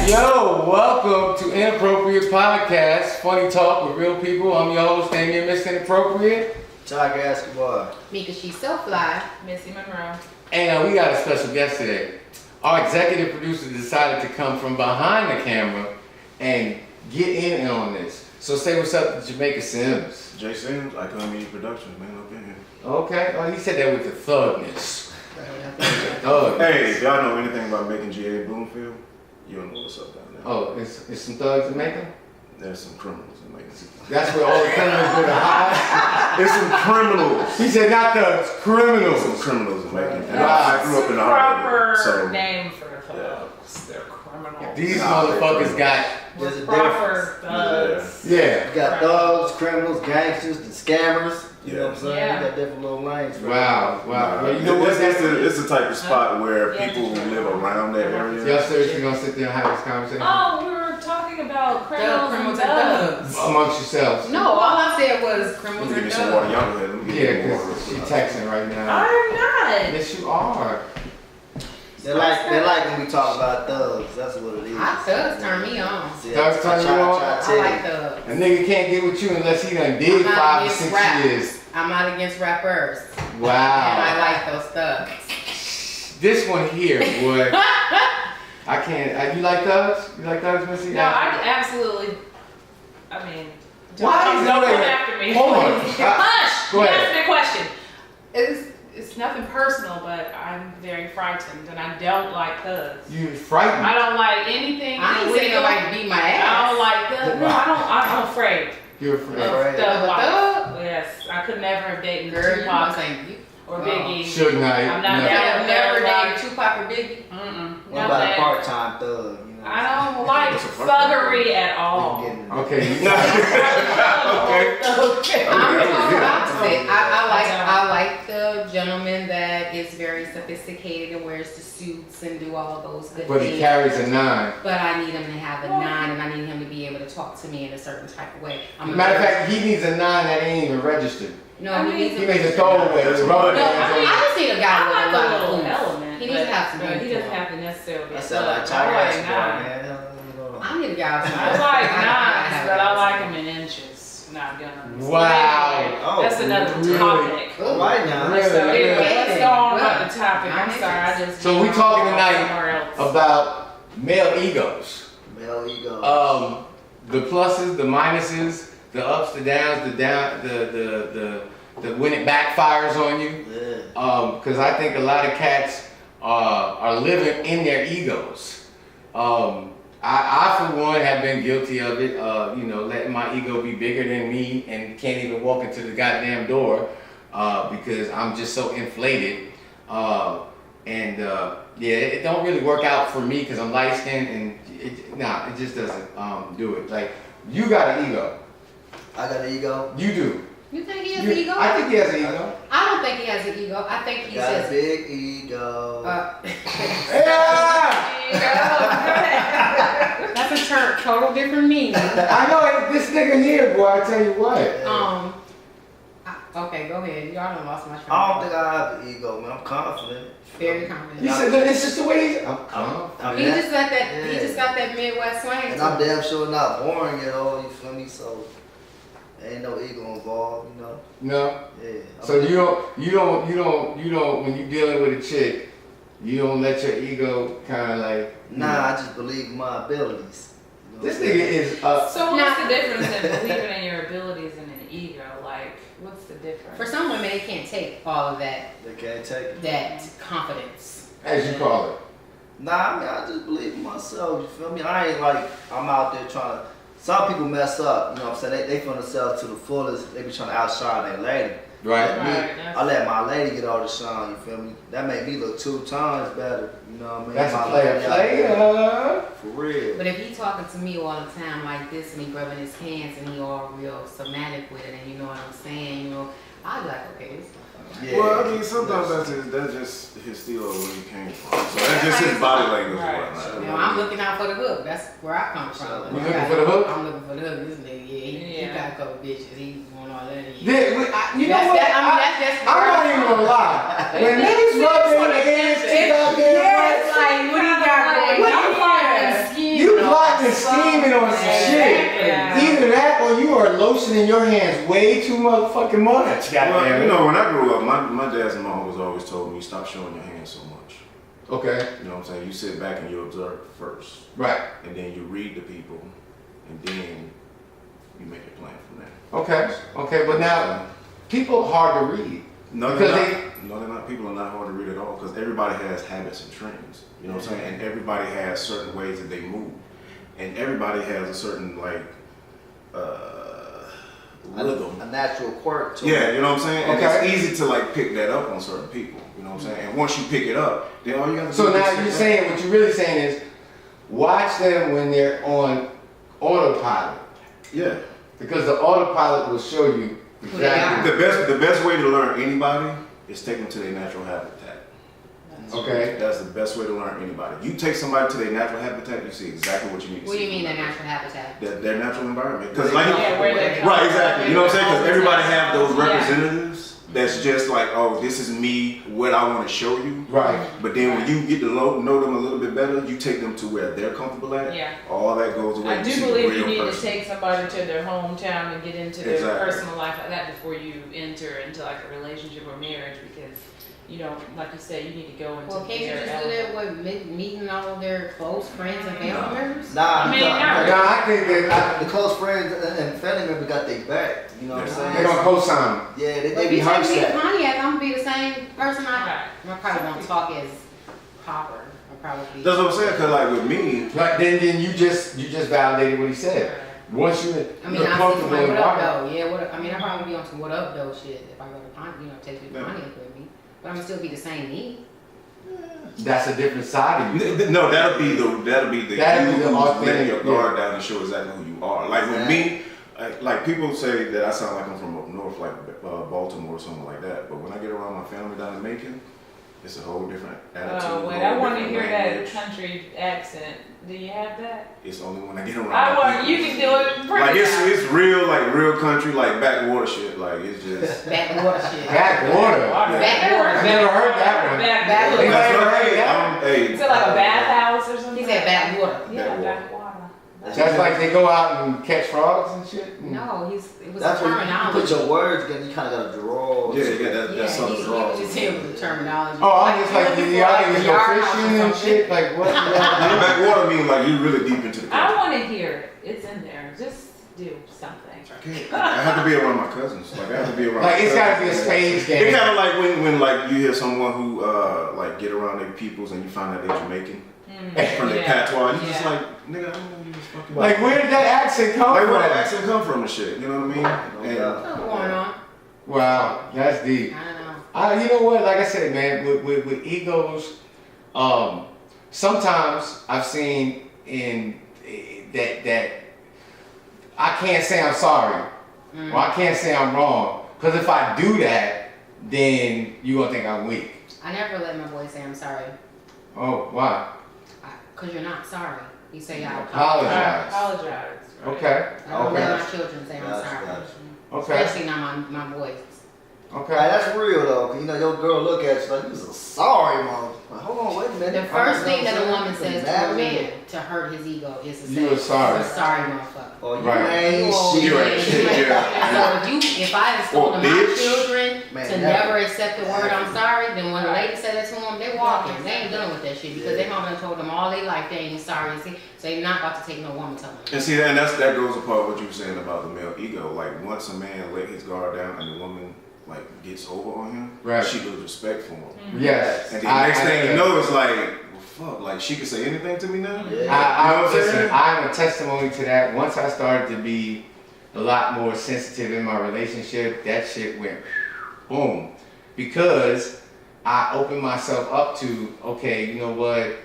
Yo, welcome to Inappropriate Podcast, funny talk with real people. I'm your host, Damien Mr. Inappropriate. Tiger Escobar. Mika, she's so fly. Missy Monroe. And we got a special guest today. Our executive producer decided to come from behind the camera and get in on this. So say what's up to Jamaica Sims. Jay Sims, Icon Media Productions, man, up in here. Okay, oh, he said that with the thugness. Thugness. Hey, if y'all know anything about making GA Bloomfield, you'll know what's up down there. Oh, it's some thugs in Macon? There's some criminals in Macon. That's where all the criminals go to hide? There's some criminals. He said not thugs, criminals. Some criminals in Macon. And Right. I grew up in the proper so name for the thugs. They're criminals. These motherfuckers got, There's a Proper thugs. yeah. You got thugs, criminals, gangsters, the scammers. You know what I'm saying? Yeah. You got different little lanes. for Wow. Well, you know what? it's the type of spot where Yeah, people that's who live around that area. Y'all seriously gonna sit there and have this conversation? Oh, we were talking about criminals and criminals thugs. Amongst yourselves. No, all I said was Let criminals me give and me some water. thugs. Y'all go ahead. Let me Yeah, give you because water. she texting right now. I'm not. Yes, you are. They like when we talk about thugs. That's what it is. Thugs turn me on. See, Thugs turn you on? I like thugs. A nigga can't get with you unless he done did I'm not 5 or against 6 rap. years. I'm not against rappers. And Wow. I like those thugs. This one here, boy. I can't. You like thugs? You like thugs, Missy? No, I absolutely. I mean, Why is don't it come like- after me. Hold on. Hush. Go You ahead. asked me a question. It's nothing personal, but I'm very frightened, and I don't like thugs. You frightened. I don't like anything. I ain't saying illegal. nobody beat my I ass. don't like thugs. No, I'm afraid. You're afraid. Of Afraid. thug Of a life. thug? Yes, I could never have dated Girl, you Tupac must ain't you. or Biggie. Should not. I'm not Never. down. Never dated Tupac or Biggie. Mm-mm. What Not about a that. part-time thug? You know? I don't like thuggery at all. We can get Okay. you- Okay. I'm Okay. the opposite. I like the gentleman that is very sophisticated and wears the suits and do all of those good But things. he carries a 9. But I need him to have a 9, and I need him to be able to talk to me in a certain type of way. Matter of fact, he needs a 9 that ain't even registered. no, I he mean, needs He a makes a throwaway. It's rubber No, bands I on mean, it. I just need a guy I with a like lot a of little oomph. element. He needs to have some but he oomph doesn't to him. have to necessarily be a That sound like thug. Tiger I like Escobar, 9. man. I need a guy with some I like 9s, but I like them in inches, not guns. Wow. Anyway, Oh, that's another really? topic. All right now. Really? So anyway, let's go on Well, about the topic. I'm sorry, I just. So we talking tonight somewhere else. about male egos. Male ego. The pluses, the minuses, the ups, the downs, the when it backfires on you. Yeah. Because I think a lot of cats are living in their egos. I for one have been guilty of it. Letting my ego be bigger than me and can't even walk into the goddamn door because I'm just so inflated. It don't really work out for me because I'm light skinned and it just doesn't do it. Like you got an ego. I got an ego. You do. You think he has an ego? I think he has an ego. I don't think he has an ego. I think he's Got a just. big ego. Yeah! That's a total different meaning. I know this nigga here, boy. I tell you what. Okay, go ahead. Y'all done lost my train. I don't think I have an ego, man. I'm confident. Very confident. He said, "Look, it's just the way he's." I'm He just got that. He just got that Midwest swing. And to I'm him. damn sure not boring at all, you feel me? So, there ain't no ego involved, you know? No. Yeah. So you don't. When you dealing with a chick, you don't let your ego kind of like. Nah, I just believe in my abilities. You know This what I'm nigga saying? is. So what's the difference in believing in your abilities and an ego? Like, what's the difference? For some women, they can't take all of that They can't take it. confidence. As you call it. Nah, I mean, I just believe in myself, you feel me? I ain't like, I'm out there trying to, some people mess up, you know what I'm saying? They feel themselves to the fullest, they be trying to outshine their lady. Right. But me, Right, I let my lady get all the shine, you feel me? That make me look 2 times better, you know what I mean? That's My a player. lady out there, Player. For real. But if he talking to me all the time like this and he rubbing his hands and he all real somatic with it and you know what I'm saying, I'd be like, okay, this motherfucker. Yeah. Well, I mean, sometimes that's just his steel of where he came from. So that's just his body language Right. and whatnot. I'm looking out for the hook. That's where I come from. You looking for the hook? I'm looking for the hook. This nigga, he Yeah. got a couple bitches. He want all that. You know That's what? that- I mean, that's just I'm not even gonna lie. When niggas rub their hands, check out there, Yes, like what he got going What on. you Yeah. you plotting and scheming on some shit. Yeah. Either that or you are lotioning your hands way too motherfucking much. Well, Goddamn you it. know, when I grew up, my dad and mom always told me, stop showing your hands so much. Okay. You know what I'm saying? You sit back and you observe first. Right. And then you read the people. And then you make a plan from there. Okay. Okay. But now, people are hard to read. No, Because they're not. No, they're not. People are not hard to read at all because everybody has habits and trends. You know what I'm saying? And everybody has certain ways that they move. And everybody has a certain, like, rhythm. A natural quirk to Yeah, it. you know what I'm saying? And Okay. it's easy to, like, pick that up on certain people. You know what I'm saying? And once you pick it up, then all you got to do So is now sit you're back. saying, what you're really saying is, watch them when they're on autopilot. Yeah. Because the autopilot will show you exactly. The best way to learn anybody is take them to their natural habitat. Okay. That's the best way to learn anybody. You take somebody to their natural habitat, you see exactly what you need to What do see. you mean their natural habitat? Their natural environment. Because Where they come right, from, exactly. You know what I'm saying? Because everybody have those Yeah. representatives that's just like, oh, this is me, what I want to show you. Right. But then when you get to know them a little bit better, you take them to where they're comfortable at. Yeah. All that goes away. I You do see the believe real you need person. to take somebody to their hometown and get into their Exactly. personal life like that before you enter into like a relationship or marriage because, you know, like you said, you need to go into Well, can't you their just do that with meeting all of their close friends and family members? Nah, I mean, nah, Now, I think that the close friends and family members got their back. You know what I'm Yeah. saying? they're going to co-sign. Yeah, they But if be you take hyped me to that. Pontiac, I'm gonna be the same person I Right. probably won't talk as proper. I'll probably be. That's what I'm saying. Because like with me, Like, then you just validated what he said. Once you I mean, you're I see comfortable somebody, in what up environment. though? Yeah, what up? I mean, I probably be on some what up though shit if I go to Pontiac, take you to Yeah. Pontiac with me. But I'm gonna still be the same me. That's a different side of you. no, that'll be the That'll you be the who's authentic, letting your guard yeah. down and show exactly who you are. Like with me, like people say that I sound like I'm from up north, like Baltimore or something like that. But when I get around my family down in Macon, it's a whole different attitude. Oh, wait, whole I want to different hear that language. country accent. Do you have that? It's only when I get around. I my want, people. you can do it pretty Like well. it's real like real country like backwater shit. Like it's just. Backwater shit. Backwater. Backwater. I never heard that one. Backwater. Anybody That's ever what heard hey, that? hey, Is it like a bathhouse or something? He said backwater. Yeah, Backwater. backwater. That's like they go out and catch frogs and shit? No, it was That's a when you terminology. put your words together. You kind of got to draw. Yeah, that's Yeah, something he wrong. was just here with the terminology. Oh, I'm just like, looking y'all for, niggas like, go yard house or fishing and something. shit? Like, what? Backwater means like you really deep into the I country. want to hear it. It's in there. Just do something. I have to be around my cousins. Like I have to be around. Like, my it's gotta be a cousins. stage It's game. kind of like when like you hear someone who like get around their peoples and you find out they're Jamaican from their patois. You just Yeah. like nigga, I don't know you just fucking. Like, where did that accent come Like from? where that accent come from and shit. You know what I mean? And What's going on? Wow, that's deep. I don't know. You know what? Like I said, man, with egos, sometimes I've seen in that I can't say I'm sorry, or I can't say I'm wrong, because if I do that, then you gonna think I'm weak. I never let my boy say I'm sorry. Oh, why? Because you're not sorry. You say I Apologize. I apologize. Right. Okay, I don't okay, let my children say I'm Gotcha, sorry. gotcha. okay, Especially not my boys. okay. Like, that's real though, 'cause, you know your girl look at you like you was a sorry mom. Like, hold on, wait a minute. The first thing that a woman You says to mad a at me? man to hurt his ego is to say, You were sorry. "You're sorry, motherfucker." Oh, you Right. ain't Oh, shit. You ain't shit, yeah. So if I had told Or my bitch. children Man, to never. never accept the word I'm sorry, then when a lady said that to them, they walking. They ain't dealing with that shit because Yeah. their mama done told them all their life they ain't sorry. So they not about to take no woman telling them. And see, and that goes apart what you were saying about the male ego. Like once a man let his guard down and the woman like gets over on him, Right. she loses respect for him. Yes. And then next thing you know, it's like, well, fuck, like she can say anything to me now. Yeah. You know what I'm Listen, saying? I'm a testimony to that. Once I started to be a lot more sensitive in my relationship, that shit went boom. Because I opened myself up to, okay, you know what?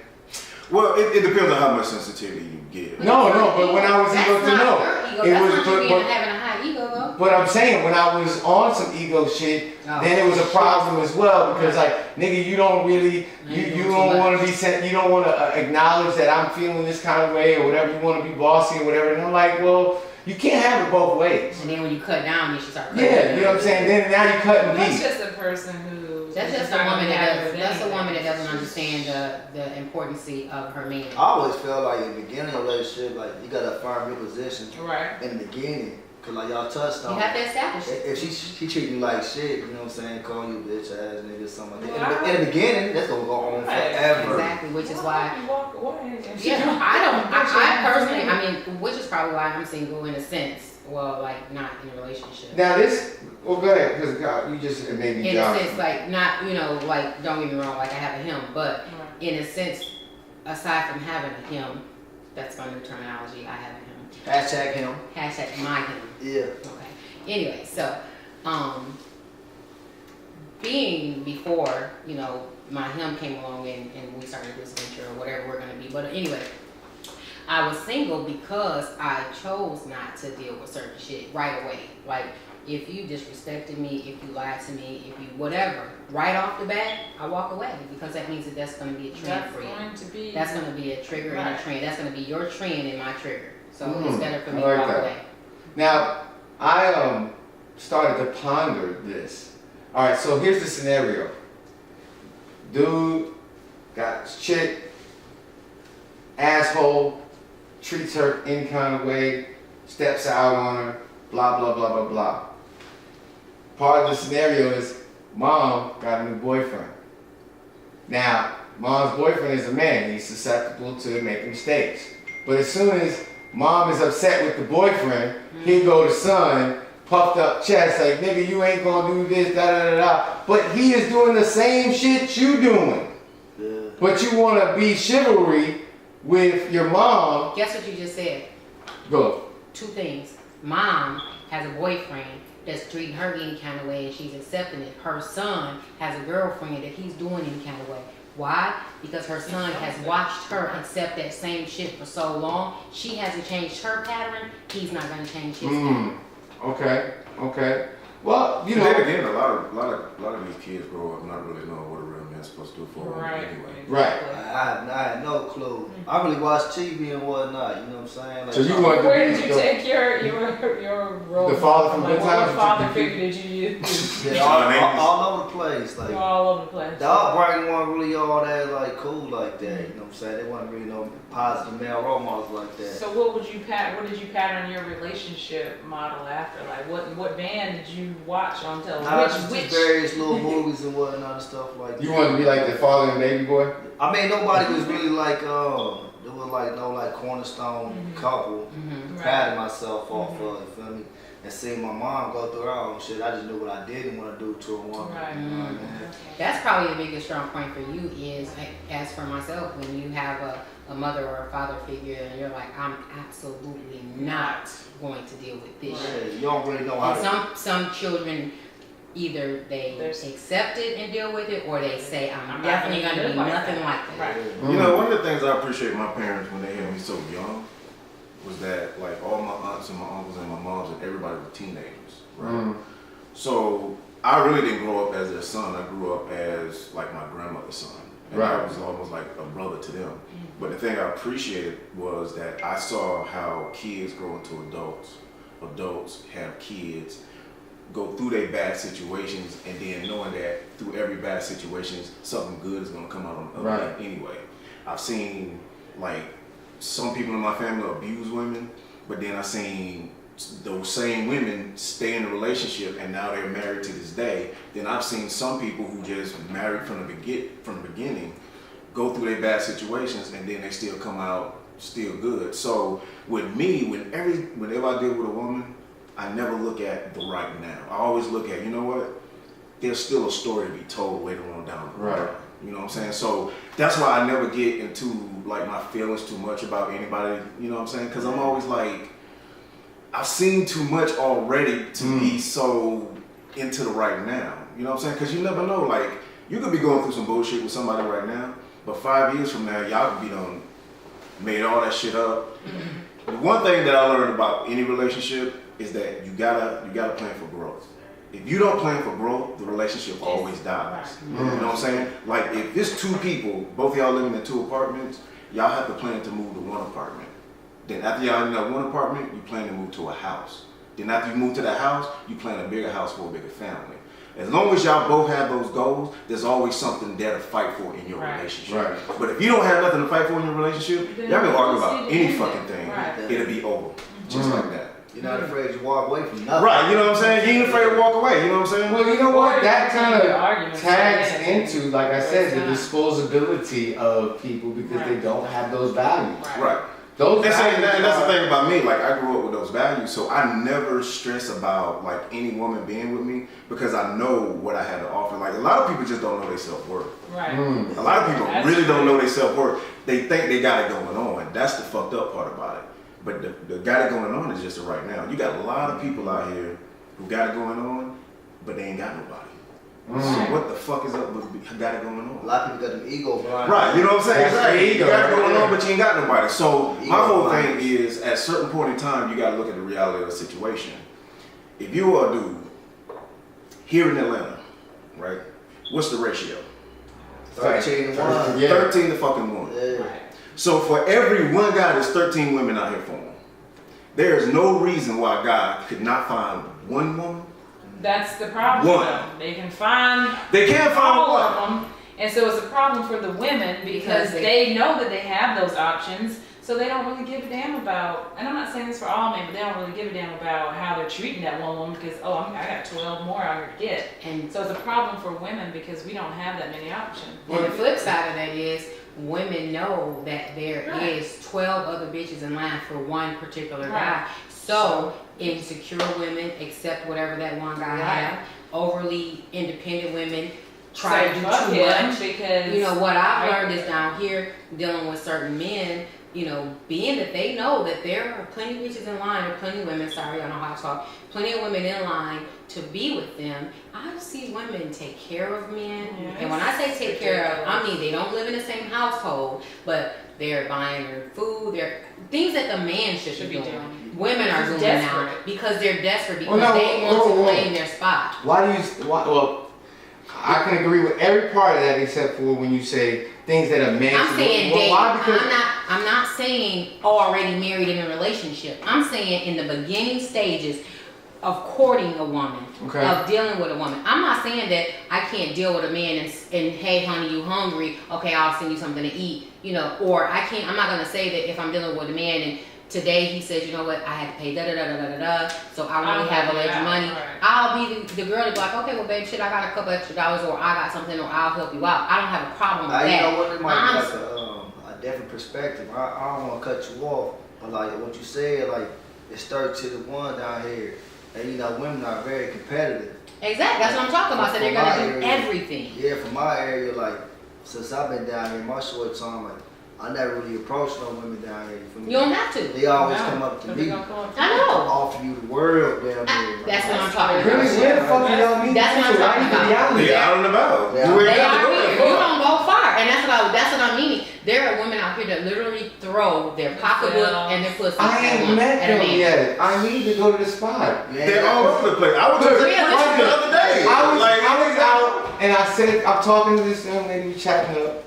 Well, it depends on how much sensitivity you give. No, but when I was That's ego to not know, her ego. it That's was, not you being but, having a high ego though. but I'm saying when I was on some ego shit, Oh. then it was a problem as well because like nigga, you don't really, No, you you're doing don't too want to much. be sent, you don't want to acknowledge that I'm feeling this kind of way or whatever. You want to be bossy or whatever. And I'm like, well, You can't have it both ways. And then when you cut down, then she start cutting Yeah, down. you know what I'm saying? Then now you're cutting Well, that's deep. just a person who. That's is just a not woman gonna that have does. with That's a anything. woman that doesn't understand the importance of her man. I always felt like in the beginning of a relationship, like you gotta affirm your position Right. in the beginning. Cause like y'all touched You on, have to establish it. if she treat you like shit, you know what I'm saying, calling you bitch ass nigga, something like that. Well, In the beginning, that's gonna go on Right. forever. Exactly, which is why. You walk away. Yeah, I personally, I mean, which is probably why I'm single in a sense. Well, like not in a relationship. Now this, well, go ahead, because you just made me In a jump. sense, like not, like don't get me wrong, like I have a him, but in a sense, aside from having a him, that's my new terminology. I have a him. Hashtag him. Hashtag my him. Yeah. Okay. Anyway, so being before, my him came along and we started this venture or whatever we're gonna be. But anyway, I was single because I chose not to deal with certain shit right away. Like if you disrespected me, if you lied to me, if you whatever, right off the bat, I walk away because that means that that's gonna be a trend for you. That's gonna be a trigger and a trend. That's gonna be your trend and my trigger. So it's better for me to walk away. Now, I started to ponder this. All right, so here's the scenario. Dude got his chick, asshole, treats her any kind of way, steps out on her, blah, blah, blah, blah, blah. Part of the scenario is mom got a new boyfriend. Now, mom's boyfriend is a man. He's susceptible to making mistakes. But as soon as mom is upset with the boyfriend, here go the son, puffed up chest, like, nigga, you ain't gonna do this, da da da da. But he is doing the same shit you doing. Yeah. But you wanna be chivalry with your mom. Guess what you just said? Go. Two things. Mom has a boyfriend that's treating her any kind of way and she's accepting it. Her son has a girlfriend that he's doing any kind of way. Why? Because her son has watched her accept that same shit for so long. She hasn't changed her pattern. He's not gonna change his pattern. Okay. Well, you know. Then again, a lot of these kids grow up not really knowing what a real man's supposed to do for them anyway. Right. I had no clue. I really watched TV and whatnot, you know what I'm saying? Like, So you want to Where be did you take your role? The father from like, Good Times? what father figure did you use? Yeah, all over the place. Like, You're all over the place. the upbringing wasn't really all that like cool like that. You know what I'm saying? They wasn't really no positive male role models like that. So what did you pattern your relationship model after? Like what band did you watch on television? Nah, just various little movies and whatnot and stuff like that. You want to be like the father and baby boy? I mean, nobody was really like there was like no like cornerstone couple. Mm-hmm. Patting myself off of, you feel me? And seeing my mom go through her own shit, I just knew what I didn't want to do to a woman. Right. You know what I mean? That's probably the biggest strong point for you is, as for myself, when you have a mother or a father figure and you're like, I'm absolutely not going to deal with this. Yeah, you don't really know how to. And some children, either they accept it and deal with it, or they say, I'm definitely going to be nothing like that. Right. Yeah. You know, one of the things I appreciate my parents when they had me so young was that like all my aunts and my uncles and my moms and everybody were teenagers, right? So I really didn't grow up as their son. I grew up as like my grandmother's son. And I was almost like a brother to them. But the thing I appreciated was that I saw how kids grow into adults. Adults have kids, go through their bad situations, and then knowing that through every bad situation, something good is going to come out on the other end anyway. I've seen like some people in my family abuse women, but then I've seen those same women stay in a relationship and now they're married to this day. Then I've seen some people who just married from the beginning, go through their bad situations and then they still come out still good. So with me, whenever I deal with a woman, I never look at the right now. I always look at, you know what? There's still a story to be told later on down the road. Right. You know what I'm saying? So that's why I never get into like my feelings too much about anybody. You know what I'm saying? Because I'm always like, I've seen too much already to be so into the right now. You know what I'm saying? Because you never know. Like, you could be going through some bullshit with somebody right now, but 5 years from now, y'all could be done made all that shit up. The one thing that I learned about any relationship is that you gotta plan for growth. If you don't plan for growth, the relationship always dies. You know what I'm saying? Like if it's two people, both of y'all living in two apartments, y'all have to plan to move to one apartment. Then after y'all in that one apartment, you plan to move to a house. Then after you move to that house, you plan a bigger house for a bigger family. As long as y'all both have those goals, there's always something there to fight for in your relationship. Right. But if you don't have nothing to fight for in your relationship, y'all can argue about any fucking thing. Right. It'll be over. Just like that. You're not afraid to walk away from nothing. Right, you know what I'm saying? You ain't afraid to walk away, you know what I'm saying? Well, you know what? That kind Your of arguments tags are into, like I said, the Right. disposability of people because they Right. don't have those values. Right. Those And values that's the are- thing about me, like I grew up with those values, so I never stress about like any woman being with me because I know what I had to offer. Like a lot of people just don't know their self-worth. Right. A lot of people That's really don't true. know their self-worth. They think they got it going on. That's the fucked up part about it. But the got it going on is just right now. You got a lot of people out here who got it going on, but they ain't got nobody. So what the fuck is up with got it going on? A lot of people got them ego, bro. Right, you know what I'm saying? That's Exactly. the You ego got it right going there. on, but you ain't got nobody. So Ego my whole thing blinders. is, at a certain point in time, you got to look at the reality of the situation. If you are a dude here in Atlanta, right? What's the ratio? 13 to 1. Yeah. 13 to fucking 1. Yeah. So for every one guy, there's 13 women out here for him. There is no reason why a guy could not find one woman. That's the problem. One. Though. They can find They can't find all one. of them, and so it's a problem for the women because Because they know that they have those options, so they don't really give a damn about. And I'm not saying this for all men, but they don't really give a damn about how they're treating that one woman because I got 12 more out here to get. And So it's a problem for women because we don't have that many options. And the flip side of that is women know that there Right. is 12 other bitches in line for one particular Right. guy. So insecure women accept whatever that one guy Right. have. Overly independent women try to do fuck too him much. because You know, what I've Right. learned is down here dealing with certain men, you know, being that they know that there are plenty of bitches in line, or plenty of women, sorry, I don't know how to talk, plenty of women in line to be with them. I see women take care of men. Yeah, And when I say take care of, I mean they don't live in the same household, but they're buying their food, they're things that the man should be doing. Women are Just doing now desperate. because they're desperate because Well, no, they want whoa, to whoa. claim their spot. Well, I can agree with every part of that except for when you say things that a man I'm should saying do. Well, dating. why? Because I'm not saying already married in a relationship. I'm saying in the beginning stages of courting a woman, Okay. of dealing with a woman. I'm not saying that I can't deal with a man and hey honey, you hungry? Okay, I'll send you something to eat. You know, or I'm not gonna say that if I'm dealing with a man and today he says, you know what, I had to pay da da da da da da, so I don't really have a lot of money. Right. I'll be the girl to be like, okay, well, babe, shit, I got a couple extra dollars, or I got something, or I'll help you out. I don't have a problem with You that. know what? It might be Honestly. like a different perspective. I don't want to cut you off, but like what you said, like it's 13 to 1 down here, and you know women are very competitive. Exactly, that's what I'm talking about. So they're gonna do everything. Yeah, from my area, like since I've been down here, my short time, like I never really approached no women down here. You feel me? You don't have to. They always No, come up to but me, they gonna come up to I you. know. offer you the world down here. That's what I'm talking about. really, where the fuck do y'all need That's what I'm to? talking I need to be about. out here. They out and about. Yeah. You ain't They got to are go here. that You far. don't go far, and that's what I'm meaning. There are women out here that literally throw their pocketbook and their pussy I at ain't one- met at a them man. yet. I need to go to the spot. They're all over the place. I was just Really? the other day. I was Like, out and I said, I'm talking to this young lady, we chatting up,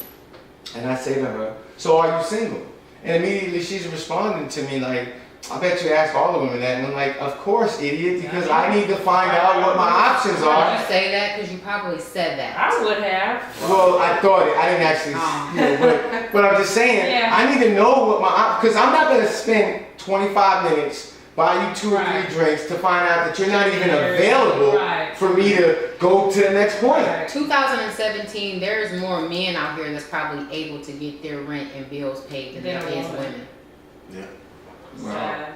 and I say to her, so are you single? And immediately she's responding to me like, I bet you ask all the women that. And I'm like, of course, idiot, because I need to find out what my options Did are. you say that? Because you probably said that. I would have. Well, I thought it. I didn't actually, but I'm just saying, Yeah. I need to know what my, because I'm not going to spend 25 minutes, buy you 2 or 3 Right. drinks to find out that you're not even available Right. for me to go to the next point. Right. 2017, there's more men out here that's probably able to get their rent and bills paid than there Than is women. women. Yeah. Sad.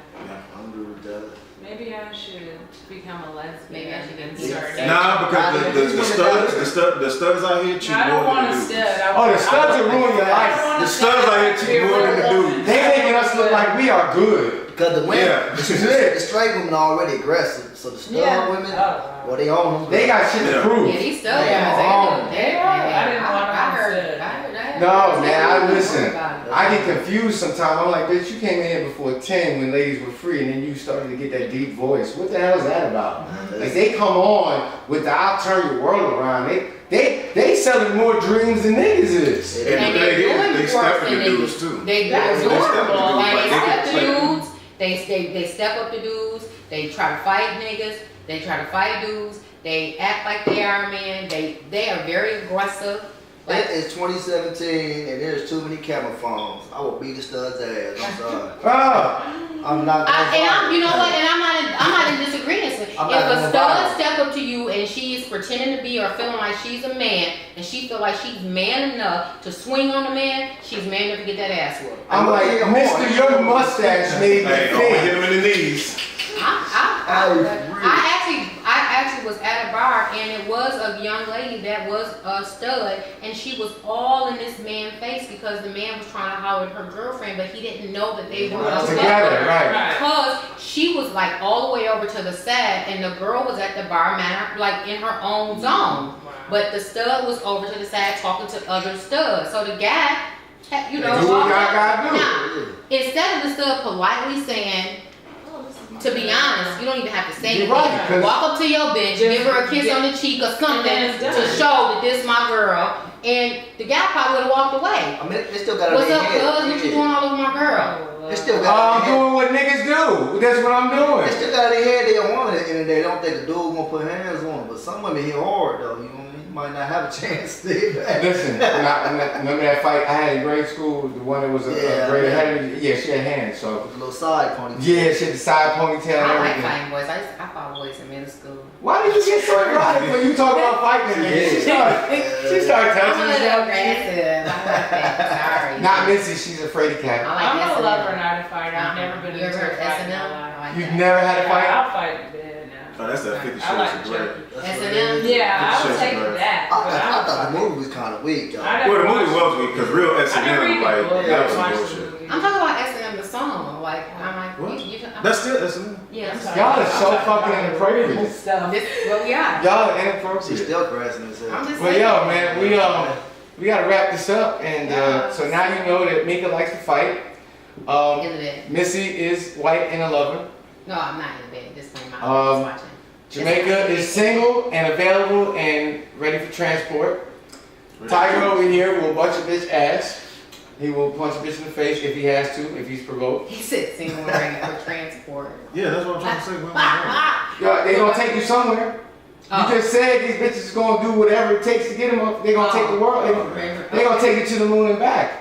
I'm doing that. Maybe I should become a lesbian. Maybe I should get and started. start. Nah, because the studs out here cheat I don't more want than a the dudes. stud. Oh, the studs are ruining your life. The studs out here cheat more than the dudes. They making us look like we are good. Because the women, Yeah. the straight women are already aggressive, so the stud Yeah. women, Oh. well, they own them. They got shit to Yeah. prove. Yeah, these stuff Yeah. guys, they do. Yeah, I didn't want I them heard to- that. No, man, I listen. About it. I get confused sometimes. I'm like, bitch, you came in here before 10 when ladies were free, and then you started to get that deep voice. What the hell is that about? Like, they come on with the I'll turn your world around. They selling more dreams than niggas is. And And the they're thing is, doing they worse step in than the they dudes too. They're That's adorable. horrible. Like, Like, they they step can to play. dudes. They step up to dudes. They try to fight niggas. They try to fight dudes. They act like they are a man. They are very aggressive. Like, It is 2017 and there's too many camera phones. I will beat the stud's ass. I'm sorry. Oh, I'm not gonna fight. you know what? And I'm not in disagreement. If I'm not a gonna stud fight. step up to you and she is pretending to be or feeling like she's a man and she feel like she's man enough to swing on a man, she's man enough to get that ass whooped. I'm like, Mr. Your mustache made me Hey, don't hit think. him in the knees. I actually was at a bar and it was a young lady that was a stud and she was all in this man's face because the man was trying to holler at her girlfriend, but he didn't know that they were Together, right. Because she was like all the way over to the side and the girl was at the bar manner like in her own zone. But the stud was over to the side talking to other studs. So the guy, you know, Do what walked y'all up. gotta do. Now, instead of the stud politely saying, to be honest, you don't even have to say You're anything. right, 'cause- Walk up to your bitch, give her a kiss on the cheek or something then it's to done. show that this my girl. And the guy probably would have walked away. I mean, they still got What's it in up, their cuz? head. What you doing all over my girl? They still I'm got it in their head. doing what niggas do. That's what I'm They doing. still got it in their head. They don't want it, and they don't think the dude gonna put hands on them. But some women hit hard though. You know what I mean? You might not have a chance to stay back. Listen, remember that fight I had in grade school? The one that was a grade ahead of me? Yeah, she had hands, so. With a little side pony. Yeah, she had the side ponytail and I like everything. fighting boys. I fought boys in middle school. Why did you get so erotic when you talk about fighting? She started I'm touching a little herself. aggressive. I like that. Sorry. Not Missy, she's a fraidy cat. I like I'm S&M. a lover, not a fighter. I've never been You into ever a fight in my S&M? life. I like You've that. never had a Yeah, fight? I'll fight in bed now. Oh, that's that 50 I Shades like of Grey. That's S&M? what it is. Yeah, I would Shades take of Grey. that. I but I thought the would movie was kind of weak, though. I Well, the movie watched was weak because real I never S&M, even like, looked that at was some watched the bullshit. movie. I'm talking about S&M the song. Like, I'm like, What? I'm- That's still S&M. yeah, I'm Sorry. sorry. Y'all are so fucking inappropriate. This is what we are. Y'all are She's inappropriate. still caressing herself. I'm just Well, saying. yo, man, we gotta wrap this up, and so now you know that Mika likes to fight. In the bed. Missy is white and a lover. No, I'm not in the bed. This point, my Um, watching. Jamaica is single and available and ready for transport. Tiger over here will bunch a bitch ass. He will punch a bitch in the face if he has to, if he's provoked. He said single and ready for transport. Yeah, that's what I'm trying to say. Where am I Yo, they gonna take you somewhere. Oh. You just said these bitches is gonna do whatever it takes to get them up. They gonna take the world. They gonna take you to the moon and back.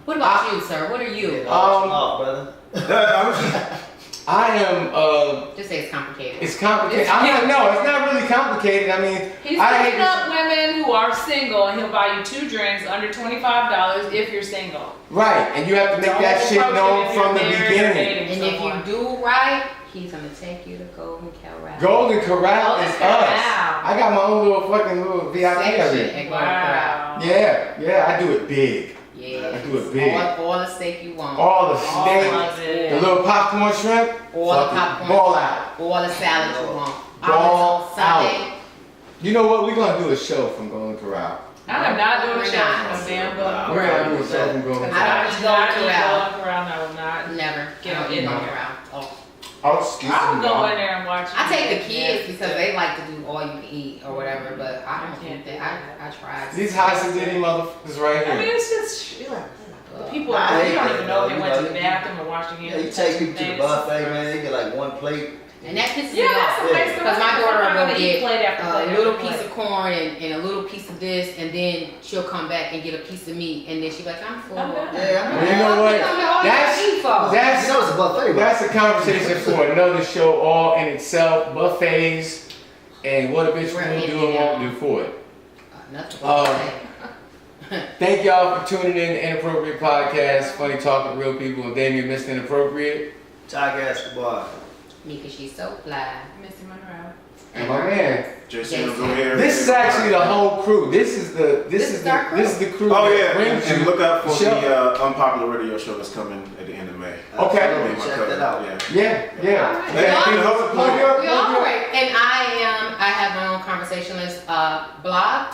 What about you, sir? What are you? Brother. going? I am. Just say it's complicated. It's complicated. I'm not. No, it's not really complicated. I mean, He's I hate picking up women who are single, and he'll buy you 2 drinks under $25 if you're single. right, and you have to make Don't that shit approach him known if you're from the married or beginning. dating And if someone. you do right, he's gonna take you to Golden Corral. Golden Corral Golden is Corral. us. I got my own little VIP Section area. at Golden Corral. Wow. Yeah, I do it big. Yeah. I do it big. All the steak you want. All the All steak, of it. the little popcorn shrimp, All the fucking popcorn. ball out. All the salad you want. Ball Olives on Sunday. You know what? We're gonna do a show from Golden Corral. I am not doing We're a show not. from no damn Golden We're Corral. gonna do a show from Golden I Corral. don't eat do Golden not eat Corral. Golden Corral, and I will not. Never. Get I don't in eat Golden there. Corral. Oh. Oh, excuse I would me. go y'all. in there and watch. I take the it. kids because they like to do all you can eat or whatever, but I don't can't think do that. that. I tried. These high sedity motherfuckers right I mean, here. it's just the people. I hate You don't that, even know if they though. went to You the know, bathroom or washed their Yeah, hands. you take people to the buffet, man. They get like one plate. And that pisses Yeah, me that's off. a waste of Because my money. daughter I'm will gonna go eat get plate after plate a after little plate. piece of corn and a little piece of this, and then she'll come back and get a piece of meat, and then she's like, I'm full. I'm done. Yeah, I Well, you know what? That's You know that's it's a buffet, bro. that's a conversation for another show all in itself. Buffets and what a bitch will do and won't do for it. Nothing. Thank y'all for tuning in to Inappropriate Podcast, funny talk with real people, and Damien Mr. Inappropriate. Tiger Escobar. Mika, she's so fly. Missy Monroe. And my man. Jason was over here. This is actually the whole crew. This is the our crew. this is the crew. Oh that yeah, brings and you look out for show. the unpopular radio show that's coming at the end of May. Okay. Absolutely. My Check cousin, that out. Yeah. Yeah. All right. Yeah. We all right. And I have my own conversationalist blog,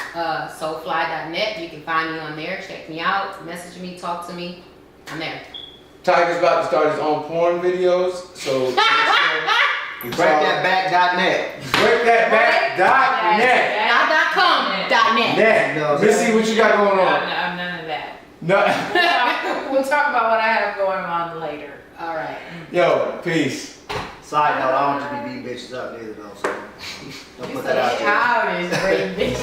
soulfly.net. You can find me on there. Check me out. Message me. Talk to me. I'm there. Tiger's about to start his own porn videos, so Breakthatback.net. breakthatback.net. Not .com.net. Net. No, Missy, what you got going on? I'm none of that. No. We'll talk about what I have going on later. All right. Yo, peace. Side note, I don't just be beating bitches up neither though, so don't You put that out said there. how is great bitch.